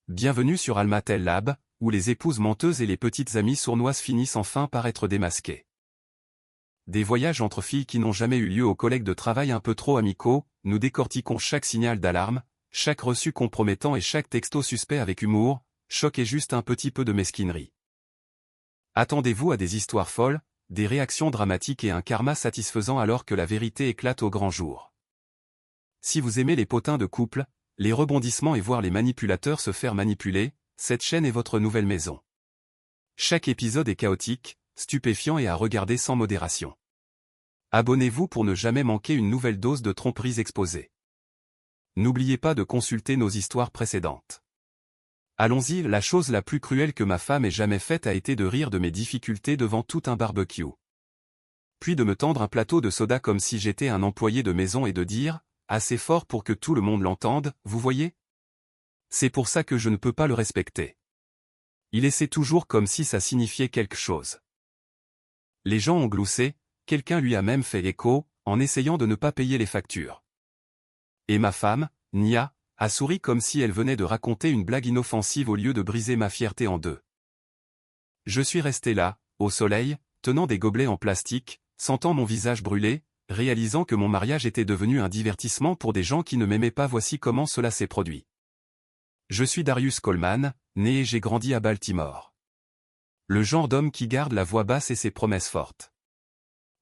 Bienvenue sur Almatel Lab, où les épouses menteuses et les petites amies sournoises finissent enfin par être démasquées. Des voyages entre filles qui n'ont jamais eu lieu aux collègues de travail un peu trop amicaux, nous décortiquons chaque signal d'alarme, chaque reçu compromettant et chaque texto suspect avec humour, choc et juste un petit peu de mesquinerie. Attendez-vous à des histoires folles, des réactions dramatiques et un karma satisfaisant alors que la vérité éclate au grand jour. Si vous aimez les potins de couple, les rebondissements et voir les manipulateurs se faire manipuler, cette chaîne est votre nouvelle maison. Chaque épisode est chaotique, stupéfiant et à regarder sans modération. Abonnez-vous pour ne jamais manquer une nouvelle dose de tromperies exposées. N'oubliez pas de consulter nos histoires précédentes. Allons-y, la chose la plus cruelle que ma femme ait jamais faite a été de rire de mes difficultés devant tout un barbecue. Puis de me tendre un plateau de soda comme si j'étais un employé de maison et de dire, assez fort pour que tout le monde l'entende, vous voyez? C'est pour ça que je ne peux pas le respecter. Il essaie toujours comme si ça signifiait quelque chose. Les gens ont gloussé, quelqu'un lui a même fait écho, en essayant de ne pas payer les factures. Et ma femme, Nia, a souri comme si elle venait de raconter une blague inoffensive au lieu de briser ma fierté en deux. Je suis resté là, au soleil, tenant des gobelets en plastique, sentant mon visage brûler, réalisant que mon mariage était devenu un divertissement pour des gens qui ne m'aimaient pas. Voici comment cela s'est produit. Je suis Darius Coleman, né et j'ai grandi à Baltimore. Le genre d'homme qui garde la voix basse et ses promesses fortes.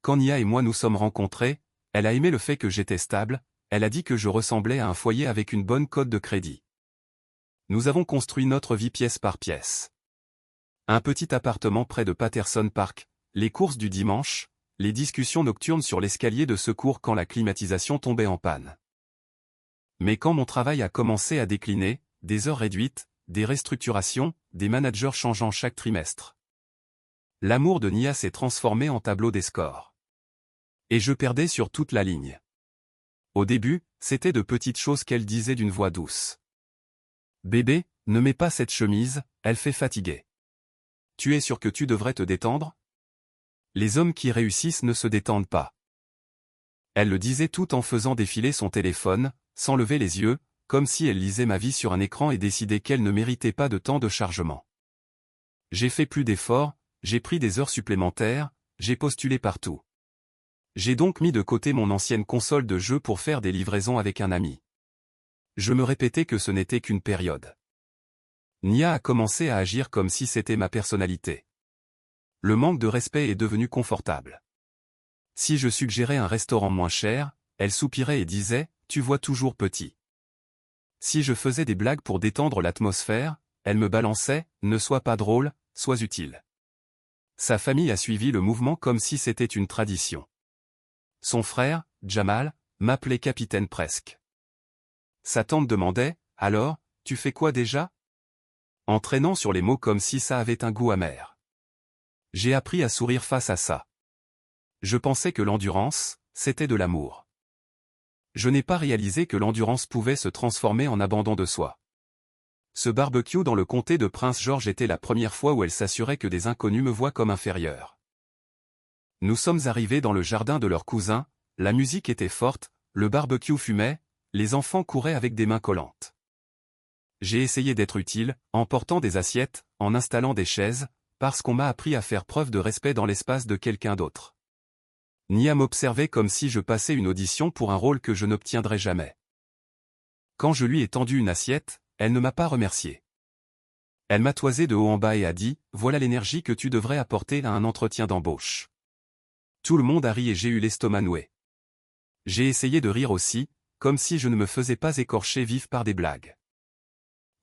Quand Nia et moi nous sommes rencontrés, elle a aimé le fait que j'étais stable, elle a dit que je ressemblais à un foyer avec une bonne cote de crédit. Nous avons construit notre vie pièce par pièce. Un petit appartement près de Patterson Park, les courses du dimanche, les discussions nocturnes sur l'escalier de secours quand la climatisation tombait en panne. Mais quand mon travail a commencé à décliner, des heures réduites, des restructurations, des managers changeant chaque trimestre. L'amour de Nia s'est transformé en tableau des scores. Et je perdais sur toute la ligne. Au début, c'était de petites choses qu'elle disait d'une voix douce. Bébé, ne mets pas cette chemise, elle fait fatiguer. Tu es sûr que tu devrais te détendre? Les hommes qui réussissent ne se détendent pas. Elle le disait tout en faisant défiler son téléphone, sans lever les yeux, comme si elle lisait ma vie sur un écran et décidait qu'elle ne méritait pas de temps de chargement. J'ai fait plus d'efforts, j'ai pris des heures supplémentaires, j'ai postulé partout. J'ai donc mis de côté mon ancienne console de jeu pour faire des livraisons avec un ami. Je me répétais que ce n'était qu'une période. Nia a commencé à agir comme si c'était ma personnalité. Le manque de respect est devenu confortable. Si je suggérais un restaurant moins cher, elle soupirait et disait, tu vois toujours petit. Si je faisais des blagues pour détendre l'atmosphère, elle me balançait, ne sois pas drôle, sois utile. Sa famille a suivi le mouvement comme si c'était une tradition. Son frère, Jamal, m'appelait capitaine presque. Sa tante demandait, alors, tu fais quoi déjà? Entraînant sur les mots comme si ça avait un goût amer. J'ai appris à sourire face à ça. Je pensais que l'endurance, c'était de l'amour. Je n'ai pas réalisé que l'endurance pouvait se transformer en abandon de soi. Ce barbecue dans le comté de Prince George était la première fois où elle s'assurait que des inconnus me voient comme inférieur. Nous sommes arrivés dans le jardin de leur cousin, la musique était forte, le barbecue fumait, les enfants couraient avec des mains collantes. J'ai essayé d'être utile, en portant des assiettes, en installant des chaises, parce qu'on m'a appris à faire preuve de respect dans l'espace de quelqu'un d'autre. Nia m'observait comme si je passais une audition pour un rôle que je n'obtiendrais jamais. Quand je lui ai tendu une assiette, elle ne m'a pas remercié. Elle m'a toisé de haut en bas et a dit, voilà l'énergie que tu devrais apporter à un entretien d'embauche. Tout le monde a ri et j'ai eu l'estomac noué. J'ai essayé de rire aussi, comme si je ne me faisais pas écorcher vif par des blagues.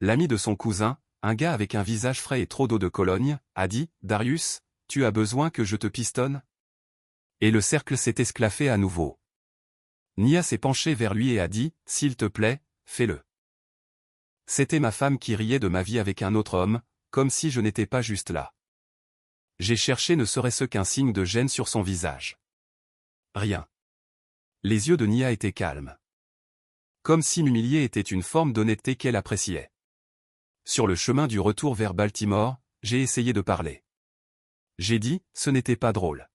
L'ami de son cousin, un gars avec un visage frais et trop d'eau de Cologne, a dit, Darius, tu as besoin que je te pistonne? Et le cercle s'est esclaffé à nouveau. Nia s'est penchée vers lui et a dit, s'il te plaît, fais-le. C'était ma femme qui riait de ma vie avec un autre homme, comme si je n'étais pas juste là. J'ai cherché ne serait-ce qu'un signe de gêne sur son visage. Rien. Les yeux de Nia étaient calmes. Comme si m'humilier était une forme d'honnêteté qu'elle appréciait. Sur le chemin du retour vers Baltimore, j'ai essayé de parler. J'ai dit, ce n'était pas drôle.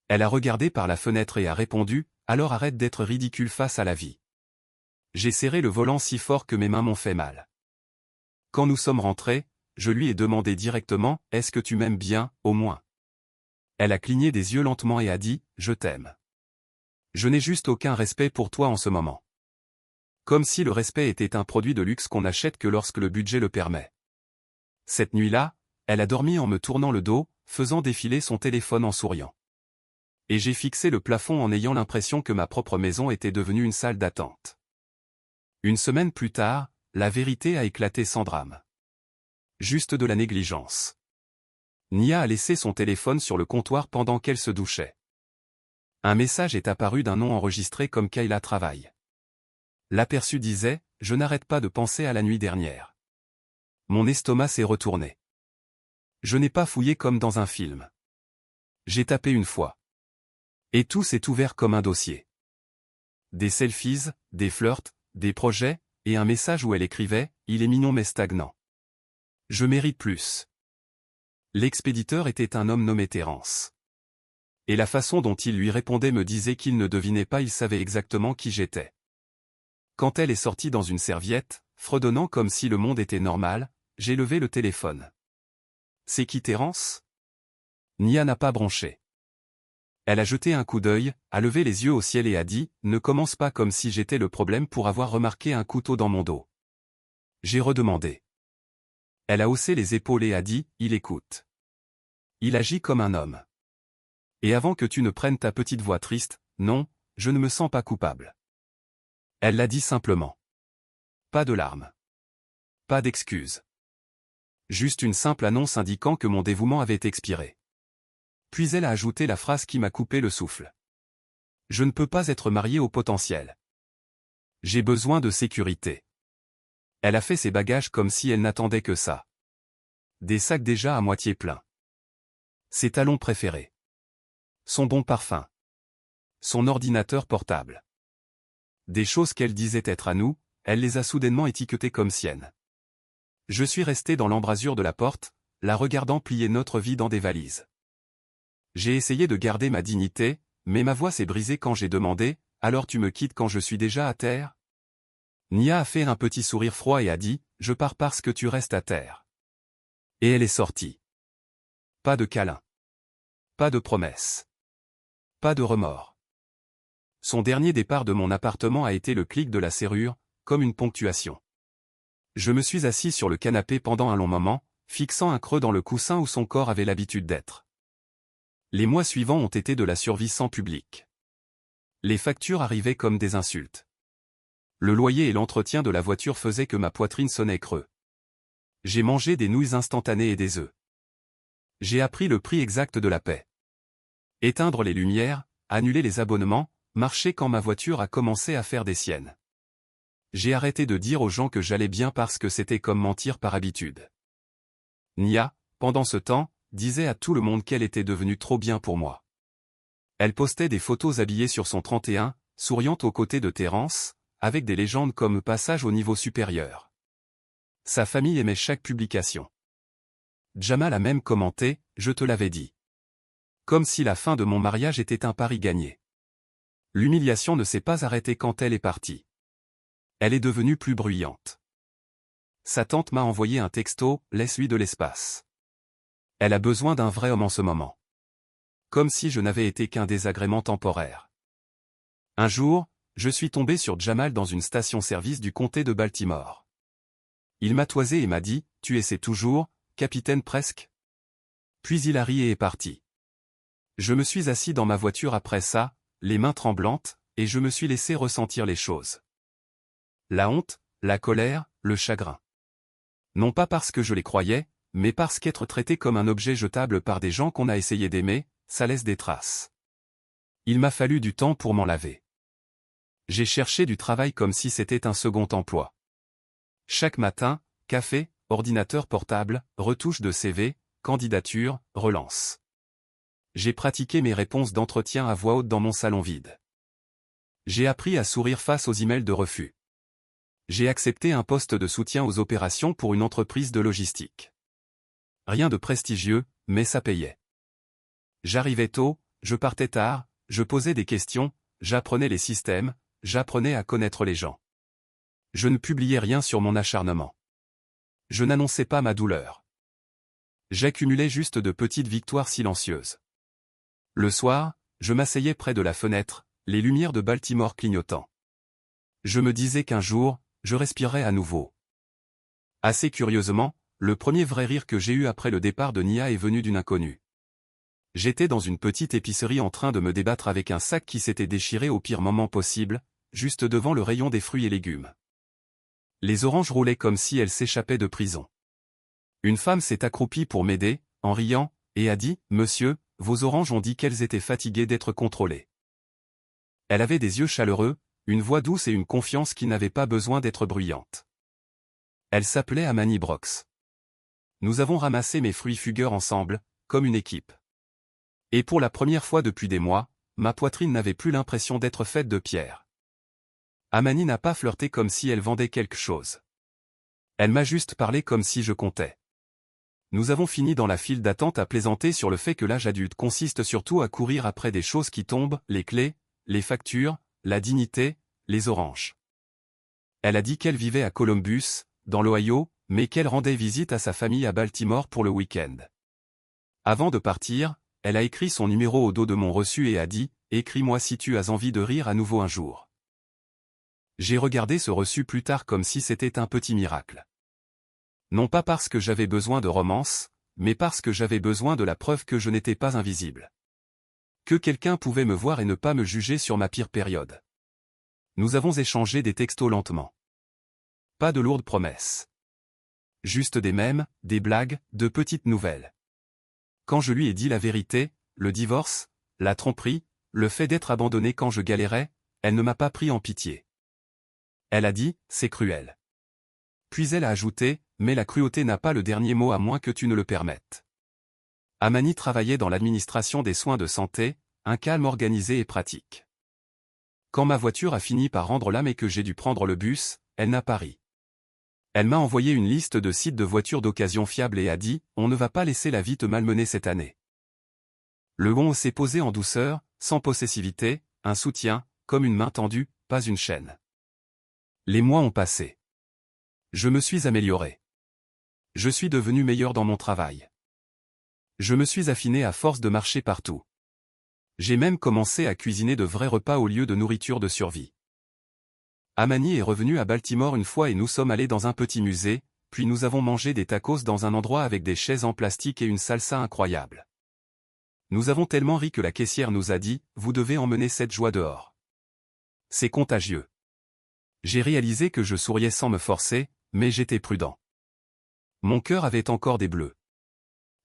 Elle a regardé par la fenêtre et a répondu, alors arrête d'être ridicule face à la vie. J'ai serré le volant si fort que mes mains m'ont fait mal. Quand nous sommes rentrés, je lui ai demandé directement « Est-ce que tu m'aimes bien, au moins ?» Elle a cligné des yeux lentement et a dit « Je t'aime. Je n'ai juste aucun respect pour toi en ce moment. » Comme si le respect était un produit de luxe qu'on n'achète que lorsque le budget le permet. Cette nuit-là, elle a dormi en me tournant le dos, faisant défiler son téléphone en souriant. Et j'ai fixé le plafond en ayant l'impression que ma propre maison était devenue une salle d'attente. Une semaine plus tard, la vérité a éclaté sans drame. Juste de la négligence. Nia a laissé son téléphone sur le comptoir pendant qu'elle se douchait. Un message est apparu d'un nom enregistré comme Kayla Travail. L'aperçu disait « Je n'arrête pas de penser à la nuit dernière. » Mon estomac s'est retourné. Je n'ai pas fouillé comme dans un film. J'ai tapé une fois. Et tout s'est ouvert comme un dossier. Des selfies, des flirts, des projets, et un message où elle écrivait « Il est mignon mais stagnant. Je mérite plus. » L'expéditeur était un homme nommé Terence. Et la façon dont il lui répondait me disait qu'il ne devinait pas, il savait exactement qui j'étais. Quand elle est sortie dans une serviette, fredonnant comme si le monde était normal, j'ai levé le téléphone. C'est qui Terence ? Nia n'a pas bronché. Elle a jeté un coup d'œil, a levé les yeux au ciel et a dit « Ne commence pas comme si j'étais le problème pour avoir remarqué un couteau dans mon dos. » J'ai redemandé. Elle a haussé les épaules et a dit « Il écoute. Il agit comme un homme. Et avant que tu ne prennes ta petite voix triste, non, je ne me sens pas coupable. » Elle l'a dit simplement. Pas de larmes. Pas d'excuses. Juste une simple annonce indiquant que mon dévouement avait expiré. Puis elle a ajouté la phrase qui m'a coupé le souffle. Je ne peux pas être mariée au potentiel. J'ai besoin de sécurité. Elle a fait ses bagages comme si elle n'attendait que ça. Des sacs déjà à moitié pleins. Ses talons préférés. Son bon parfum. Son ordinateur portable. Des choses qu'elle disait être à nous, elle les a soudainement étiquetées comme siennes. Je suis resté dans l'embrasure de la porte, la regardant plier notre vie dans des valises. J'ai essayé de garder ma dignité, mais ma voix s'est brisée quand j'ai demandé « Alors tu me quittes quand je suis déjà à terre ?» Nia a fait un petit sourire froid et a dit « Je pars parce que tu restes à terre. » Et elle est sortie. Pas de câlin. Pas de promesse. Pas de remords. Son dernier départ de mon appartement a été le clic de la serrure, comme une ponctuation. Je me suis assis sur le canapé pendant un long moment, fixant un creux dans le coussin où son corps avait l'habitude d'être. Les mois suivants ont été de la survie sans public. Les factures arrivaient comme des insultes. Le loyer et l'entretien de la voiture faisaient que ma poitrine sonnait creux. J'ai mangé des nouilles instantanées et des œufs. J'ai appris le prix exact de la paix. Éteindre les lumières, annuler les abonnements, marcher quand ma voiture a commencé à faire des siennes. J'ai arrêté de dire aux gens que j'allais bien parce que c'était comme mentir par habitude. Nia, pendant ce temps, disait à tout le monde qu'elle était devenue trop bien pour moi. Elle postait des photos habillées sur son 31, souriante aux côtés de Terence, avec des légendes comme « Passage au niveau supérieur ». Sa famille aimait chaque publication. Jamal a même commenté « Je te l'avais dit ». Comme si la fin de mon mariage était un pari gagné. L'humiliation ne s'est pas arrêtée quand elle est partie. Elle est devenue plus bruyante. Sa tante m'a envoyé un texto « Laisse-lui de l'espace ». Elle a besoin d'un vrai homme en ce moment. Comme si je n'avais été qu'un désagrément temporaire. Un jour, je suis tombé sur Jamal dans une station-service du comté de Baltimore. Il m'a toisé et m'a dit « Tu essaies toujours, capitaine presque ?» Puis il a ri et est parti. Je me suis assis dans ma voiture après ça, les mains tremblantes, et je me suis laissé ressentir les choses. La honte, la colère, le chagrin. Non pas parce que je les croyais, mais parce qu'être traité comme un objet jetable par des gens qu'on a essayé d'aimer, ça laisse des traces. Il m'a fallu du temps pour m'en laver. J'ai cherché du travail comme si c'était un second emploi. Chaque matin, café, ordinateur portable, retouche de CV, candidature, relance. J'ai pratiqué mes réponses d'entretien à voix haute dans mon salon vide. J'ai appris à sourire face aux emails de refus. J'ai accepté un poste de soutien aux opérations pour une entreprise de logistique. Rien de prestigieux, mais ça payait. J'arrivais tôt, je partais tard, je posais des questions, j'apprenais les systèmes, j'apprenais à connaître les gens. Je ne publiais rien sur mon acharnement. Je n'annonçais pas ma douleur. J'accumulais juste de petites victoires silencieuses. Le soir, je m'asseyais près de la fenêtre, les lumières de Baltimore clignotant. Je me disais qu'un jour, je respirerais à nouveau. Assez curieusement, le premier vrai rire que j'ai eu après le départ de Nia est venu d'une inconnue. J'étais dans une petite épicerie en train de me débattre avec un sac qui s'était déchiré au pire moment possible, juste devant le rayon des fruits et légumes. Les oranges roulaient comme si elles s'échappaient de prison. Une femme s'est accroupie pour m'aider, en riant, et a dit « Monsieur, vos oranges ont dit qu'elles étaient fatiguées d'être contrôlées. » Elle avait des yeux chaleureux, une voix douce et une confiance qui n'avait pas besoin d'être bruyante. Elle s'appelait Amani Brox. Nous avons ramassé mes fruits fugueurs ensemble, comme une équipe. Et pour la première fois depuis des mois, ma poitrine n'avait plus l'impression d'être faite de pierre. Amani n'a pas flirté comme si elle vendait quelque chose. Elle m'a juste parlé comme si je comptais. Nous avons fini dans la file d'attente à plaisanter sur le fait que l'âge adulte consiste surtout à courir après des choses qui tombent, les clés, les factures, la dignité, les oranges. Elle a dit qu'elle vivait à Columbus, dans l'Ohio, mais qu'elle rendait visite à sa famille à Baltimore pour le week-end. Avant de partir, elle a écrit son numéro au dos de mon reçu et a dit « Écris-moi si tu as envie de rire à nouveau un jour ». J'ai regardé ce reçu plus tard comme si c'était un petit miracle. Non pas parce que j'avais besoin de romance, mais parce que j'avais besoin de la preuve que je n'étais pas invisible. Que quelqu'un pouvait me voir et ne pas me juger sur ma pire période. Nous avons échangé des textos lentement. Pas de lourdes promesses. Juste des mèmes, des blagues, de petites nouvelles. Quand je lui ai dit la vérité, le divorce, la tromperie, le fait d'être abandonné quand je galérais, elle ne m'a pas pris en pitié. Elle a dit, c'est cruel. Puis elle a ajouté, mais la cruauté n'a pas le dernier mot à moins que tu ne le permettes. Amani travaillait dans l'administration des soins de santé, un calme organisé et pratique. Quand ma voiture a fini par rendre l'âme et que j'ai dû prendre le bus, elle n'a pas ri. Elle m'a envoyé une liste de sites de voitures d'occasion fiables et a dit « On ne va pas laisser la vie te malmener cette année ». Le on s'est posé en douceur, sans possessivité, un soutien, comme une main tendue, pas une chaîne. Les mois ont passé. Je me suis amélioré. Je suis devenu meilleur dans mon travail. Je me suis affiné à force de marcher partout. J'ai même commencé à cuisiner de vrais repas au lieu de nourriture de survie. Amani est revenu à Baltimore une fois et nous sommes allés dans un petit musée, puis nous avons mangé des tacos dans un endroit avec des chaises en plastique et une salsa incroyable. Nous avons tellement ri que la caissière nous a dit « Vous devez emmener cette joie dehors. » C'est contagieux. J'ai réalisé que je souriais sans me forcer, mais j'étais prudent. Mon cœur avait encore des bleus.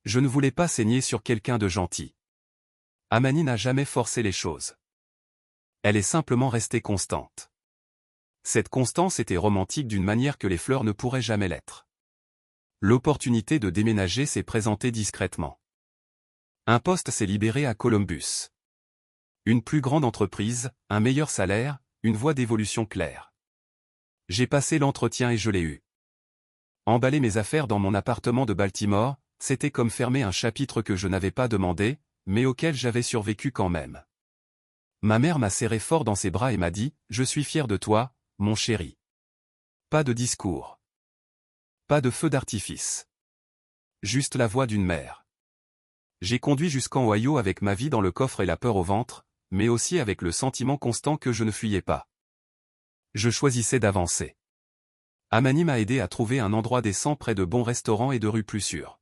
Je ne voulais pas saigner sur quelqu'un de gentil. Amani n'a jamais forcé les choses. Elle est simplement restée constante. Cette constance était romantique d'une manière que les fleurs ne pourraient jamais l'être. L'opportunité de déménager s'est présentée discrètement. Un poste s'est libéré à Columbus. Une plus grande entreprise, un meilleur salaire, une voie d'évolution claire. J'ai passé l'entretien et je l'ai eu. Emballer mes affaires dans mon appartement de Baltimore, c'était comme fermer un chapitre que je n'avais pas demandé, mais auquel j'avais survécu quand même. Ma mère m'a serré fort dans ses bras et m'a dit « Je suis fier de toi, mon chéri. » Pas de discours. Pas de feu d'artifice. Juste la voix d'une mère. J'ai conduit jusqu'en Ohio avec ma vie dans le coffre et la peur au ventre, mais aussi avec le sentiment constant que je ne fuyais pas. Je choisissais d'avancer. Amani m'a aidé à trouver un endroit décent près de bons restaurants et de rues plus sûres.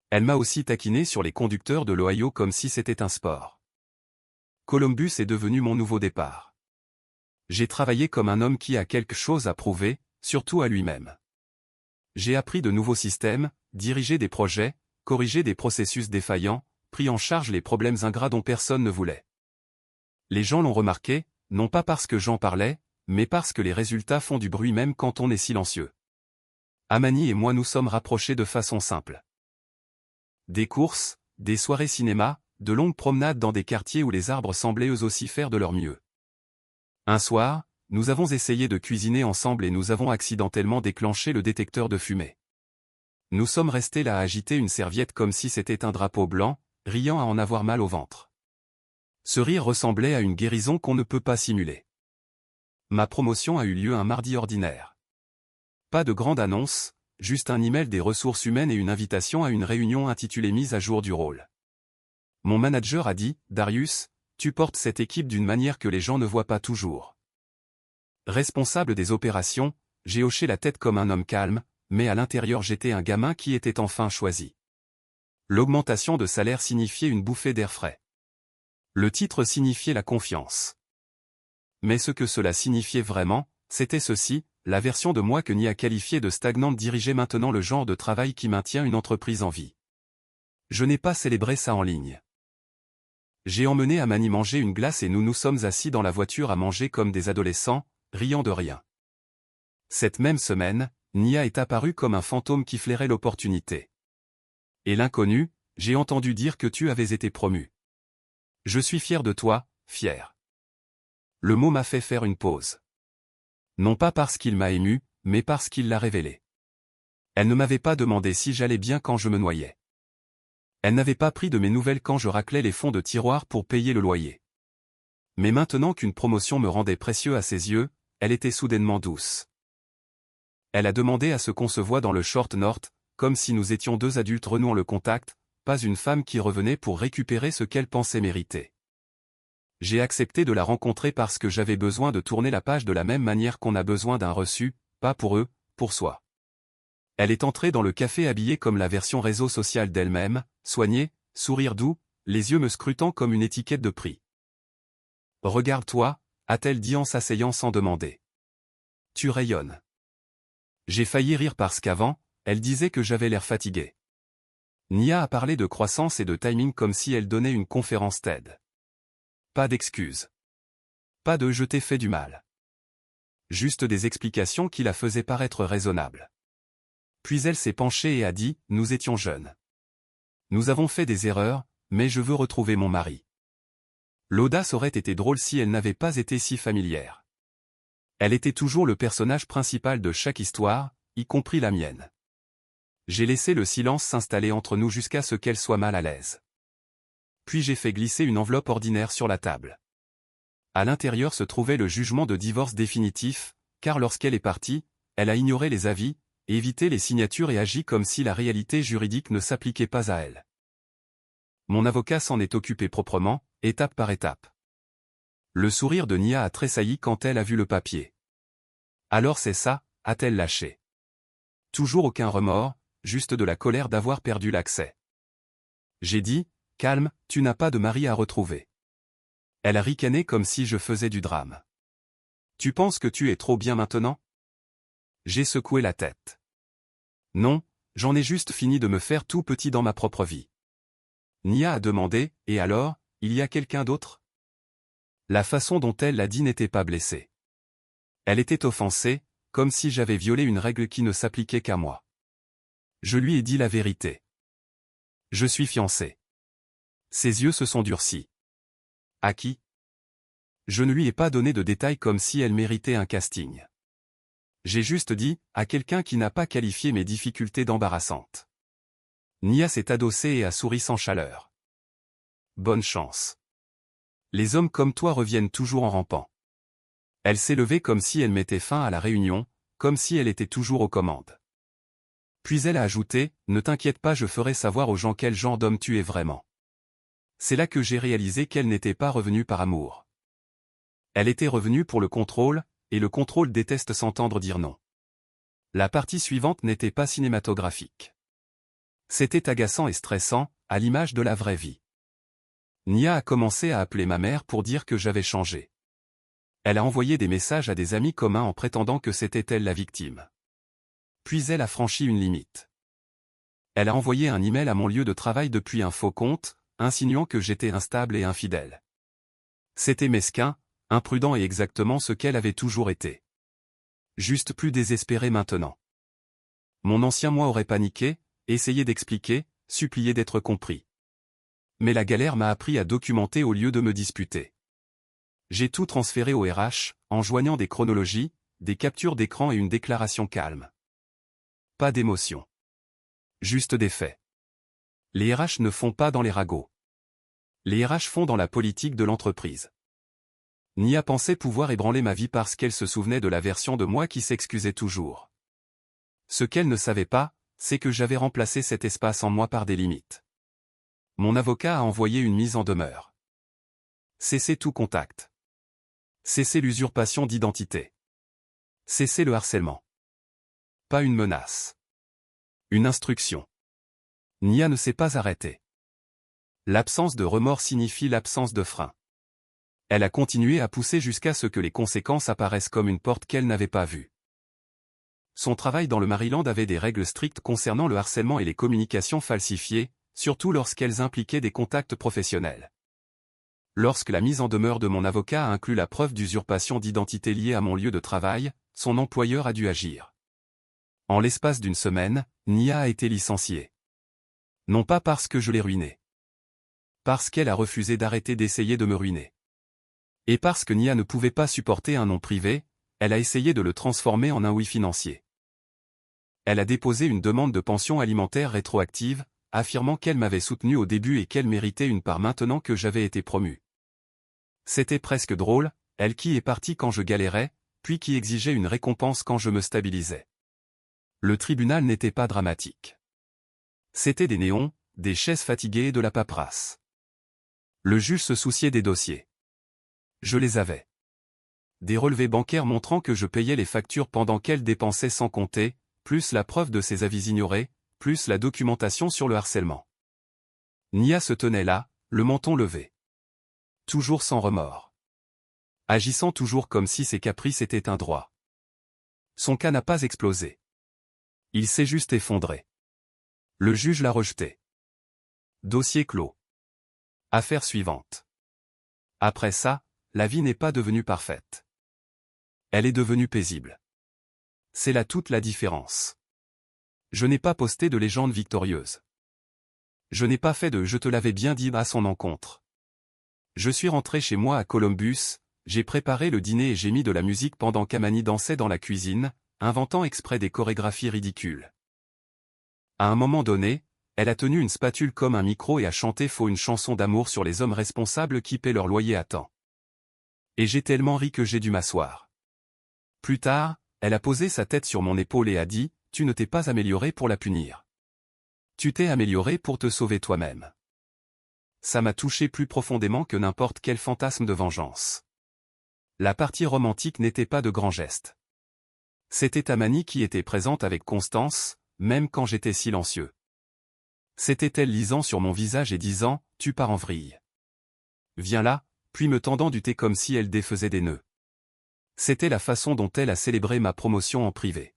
Elle m'a aussi taquiné sur les conducteurs de l'Ohio comme si c'était un sport. Columbus est devenu mon nouveau départ. J'ai travaillé comme un homme qui a quelque chose à prouver, surtout à lui-même. J'ai appris de nouveaux systèmes, dirigé des projets, corrigé des processus défaillants, pris en charge les problèmes ingrats dont personne ne voulait. Les gens l'ont remarqué, non pas parce que j'en parlais, mais parce que les résultats font du bruit même quand on est silencieux. Amani et moi nous sommes rapprochés de façon simple. Des courses, des soirées cinéma, de longues promenades dans des quartiers où les arbres semblaient eux aussi faire de leur mieux. Un soir, nous avons essayé de cuisiner ensemble et nous avons accidentellement déclenché le détecteur de fumée. Nous sommes restés là à agiter une serviette comme si c'était un drapeau blanc, riant à en avoir mal au ventre. Ce rire ressemblait à une guérison qu'on ne peut pas simuler. Ma promotion a eu lieu un mardi ordinaire. Pas de grande annonce, juste un email des ressources humaines et une invitation à une réunion intitulée Mise à jour du rôle. Mon manager a dit, Darius, tu portes cette équipe d'une manière que les gens ne voient pas toujours. Responsable des opérations, j'ai hoché la tête comme un homme calme, mais à l'intérieur j'étais un gamin qui était enfin choisi. L'augmentation de salaire signifiait une bouffée d'air frais. Le titre signifiait la confiance. Mais ce que cela signifiait vraiment, c'était ceci, la version de moi que Nia qualifiait de stagnante dirigeait maintenant le genre de travail qui maintient une entreprise en vie. Je n'ai pas célébré ça en ligne. J'ai emmené Amani manger une glace et nous nous sommes assis dans la voiture à manger comme des adolescents, riant de rien. Cette même semaine, Nia est apparue comme un fantôme qui flairait l'opportunité. Et l'inconnu, j'ai entendu dire que tu avais été promu. Je suis fier de toi, fier. Le mot m'a fait faire une pause. Non pas parce qu'il m'a ému, mais parce qu'il l'a révélé. Elle ne m'avait pas demandé si j'allais bien quand je me noyais. Elle n'avait pas pris de mes nouvelles quand je raclais les fonds de tiroir pour payer le loyer. Mais maintenant qu'une promotion me rendait précieux à ses yeux, elle était soudainement douce. Elle a demandé à ce qu'on se voie dans le short north, comme si nous étions deux adultes renouant le contact, pas une femme qui revenait pour récupérer ce qu'elle pensait mériter. J'ai accepté de la rencontrer parce que j'avais besoin de tourner la page de la même manière qu'on a besoin d'un reçu, pas pour eux, pour soi. Elle est entrée dans le café habillée comme la version réseau social d'elle-même, soignée, sourire doux, les yeux me scrutant comme une étiquette de prix. « Regarde-toi » a-t-elle dit en s'asseyant sans demander. « Tu rayonnes. » J'ai failli rire parce qu'avant, elle disait que j'avais l'air fatigué. Nia a parlé de croissance et de timing comme si elle donnait une conférence TED. Pas d'excuses. Pas de « je t'ai fait du mal ». Juste des explications qui la faisaient paraître raisonnables. Puis elle s'est penchée et a dit, nous étions jeunes. Nous avons fait des erreurs, mais je veux retrouver mon mari. L'audace aurait été drôle si elle n'avait pas été si familière. Elle était toujours le personnage principal de chaque histoire, y compris la mienne. J'ai laissé le silence s'installer entre nous jusqu'à ce qu'elle soit mal à l'aise. Puis j'ai fait glisser une enveloppe ordinaire sur la table. À l'intérieur se trouvait le jugement de divorce définitif, car lorsqu'elle est partie, elle a ignoré les avis, évité les signatures et agi comme si la réalité juridique ne s'appliquait pas à elle. Mon avocat s'en est occupé proprement, étape par étape. Le sourire de Nia a tressailli quand elle a vu le papier. Alors c'est ça, a-t-elle lâché. Toujours aucun remords, juste de la colère d'avoir perdu l'accès. J'ai dit, calme, tu n'as pas de mari à retrouver. Elle a ricané comme si je faisais du drame. Tu penses que tu es trop bien maintenant? J'ai secoué la tête. Non, j'en ai juste fini de me faire tout petit dans ma propre vie. Nia a demandé, et alors, il y a quelqu'un d'autre? La façon dont elle l'a dit n'était pas blessée. Elle était offensée, comme si j'avais violé une règle qui ne s'appliquait qu'à moi. Je lui ai dit la vérité. Je suis fiancé. Ses yeux se sont durcis. À qui? Je ne lui ai pas donné de détails comme si elle méritait un casting. J'ai juste dit, à quelqu'un qui n'a pas qualifié mes difficultés d'embarrassantes. Nia s'est adossée et a souri sans chaleur. Bonne chance. Les hommes comme toi reviennent toujours en rampant. Elle s'est levée comme si elle mettait fin à la réunion, comme si elle était toujours aux commandes. Puis elle a ajouté, ne t'inquiète pas, je ferai savoir aux gens quel genre d'homme tu es vraiment. C'est là que j'ai réalisé qu'elle n'était pas revenue par amour. Elle était revenue pour le contrôle, et le contrôle déteste s'entendre dire non. La partie suivante n'était pas cinématographique. C'était agaçant et stressant, à l'image de la vraie vie. Nia a commencé à appeler ma mère pour dire que j'avais changé. Elle a envoyé des messages à des amis communs en prétendant que c'était elle la victime. Puis elle a franchi une limite. Elle a envoyé un email à mon lieu de travail depuis un faux compte, insinuant que j'étais instable et infidèle. C'était mesquin, imprudent et exactement ce qu'elle avait toujours été. Juste plus désespéré maintenant. Mon ancien moi aurait paniqué, essayé d'expliquer, supplié d'être compris. Mais la galère m'a appris à documenter au lieu de me disputer. J'ai tout transféré au RH, en joignant des chronologies, des captures d'écran et une déclaration calme. Pas d'émotion. Juste des faits. Les RH ne font pas dans les ragots. Les RH font dans la politique de l'entreprise. Nia pensait pouvoir ébranler ma vie parce qu'elle se souvenait de la version de moi qui s'excusait toujours. Ce qu'elle ne savait pas, c'est que j'avais remplacé cet espace en moi par des limites. Mon avocat a envoyé une mise en demeure. Cessez tout contact. Cessez l'usurpation d'identité. Cessez le harcèlement. Pas une menace. Une instruction. Nia ne s'est pas arrêtée. L'absence de remords signifie l'absence de frein. Elle a continué à pousser jusqu'à ce que les conséquences apparaissent comme une porte qu'elle n'avait pas vue. Son travail dans le Maryland avait des règles strictes concernant le harcèlement et les communications falsifiées, surtout lorsqu'elles impliquaient des contacts professionnels. Lorsque la mise en demeure de mon avocat a inclus la preuve d'usurpation d'identité liée à mon lieu de travail, son employeur a dû agir. En l'espace d'une semaine, Nia a été licenciée. Non pas parce que je l'ai ruinée. Parce qu'elle a refusé d'arrêter d'essayer de me ruiner. Et parce que Nia ne pouvait pas supporter un nom privé, elle a essayé de le transformer en un oui financier. Elle a déposé une demande de pension alimentaire rétroactive, affirmant qu'elle m'avait soutenu au début et qu'elle méritait une part maintenant que j'avais été promu. C'était presque drôle, elle qui est partie quand je galérais, puis qui exigeait une récompense quand je me stabilisais. Le tribunal n'était pas dramatique. C'était des néons, des chaises fatiguées et de la paperasse. Le juge se souciait des dossiers. Je les avais. Des relevés bancaires montrant que je payais les factures pendant qu'elle dépensait sans compter, plus la preuve de ses avis ignorés, plus la documentation sur le harcèlement. Nia se tenait là, le menton levé. Toujours sans remords. Agissant toujours comme si ses caprices étaient un droit. Son cas n'a pas explosé. Il s'est juste effondré. Le juge l'a rejeté. Dossier clos. Affaire suivante. Après ça, la vie n'est pas devenue parfaite. Elle est devenue paisible. C'est là toute la différence. Je n'ai pas posté de légende victorieuse. Je n'ai pas fait de « je te l'avais bien dit » à son encontre. Je suis rentré chez moi à Columbus, j'ai préparé le dîner et j'ai mis de la musique pendant qu'Amani dansait dans la cuisine, inventant exprès des chorégraphies ridicules. À un moment donné, elle a tenu une spatule comme un micro et a chanté faux une chanson d'amour sur les hommes responsables qui paient leur loyer à temps. Et j'ai tellement ri que j'ai dû m'asseoir. Plus tard, elle a posé sa tête sur mon épaule et a dit « Tu ne t'es pas amélioré pour la punir. Tu t'es amélioré pour te sauver toi-même. » Ça m'a touché plus profondément que n'importe quel fantasme de vengeance. La partie romantique n'était pas de grands gestes. C'était Amani qui était présente avec constance, même quand j'étais silencieux. C'était elle lisant sur mon visage et disant « Tu pars en vrille. Viens là », puis me tendant du thé comme si elle défaisait des nœuds. C'était la façon dont elle a célébré ma promotion en privé.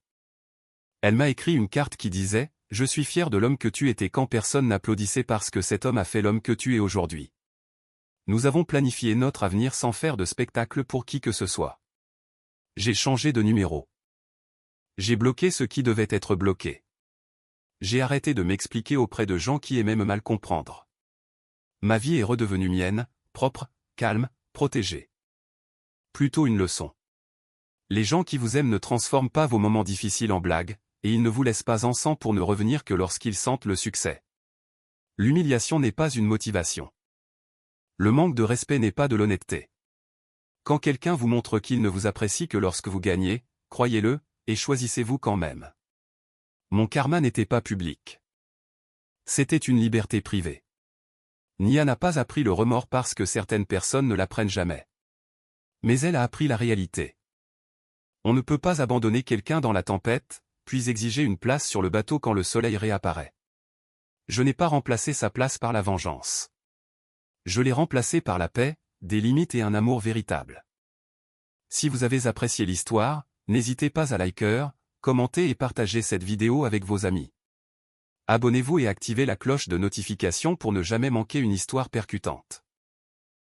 Elle m'a écrit une carte qui disait « Je suis fier de l'homme que tu étais quand personne n'applaudissait parce que cet homme a fait l'homme que tu es aujourd'hui. Nous avons planifié notre avenir sans faire de spectacle pour qui que ce soit. J'ai changé de numéro. J'ai bloqué ce qui devait être bloqué. J'ai arrêté de m'expliquer auprès de gens qui aimaient me mal comprendre. Ma vie est redevenue mienne, propre, calme, protégée. Plutôt une leçon. Les gens qui vous aiment ne transforment pas vos moments difficiles en blagues, et ils ne vous laissent pas en sang pour ne revenir que lorsqu'ils sentent le succès. L'humiliation n'est pas une motivation. Le manque de respect n'est pas de l'honnêteté. Quand quelqu'un vous montre qu'il ne vous apprécie que lorsque vous gagnez, croyez-le, et choisissez-vous quand même. Mon karma n'était pas public. C'était une liberté privée. Nia n'a pas appris le remords parce que certaines personnes ne l'apprennent jamais. Mais elle a appris la réalité. On ne peut pas abandonner quelqu'un dans la tempête, puis exiger une place sur le bateau quand le soleil réapparaît. Je n'ai pas remplacé sa place par la vengeance. Je l'ai remplacée par la paix, des limites et un amour véritable. Si vous avez apprécié l'histoire, n'hésitez pas à liker, commenter et partager cette vidéo avec vos amis. Abonnez-vous et activez la cloche de notification pour ne jamais manquer une histoire percutante.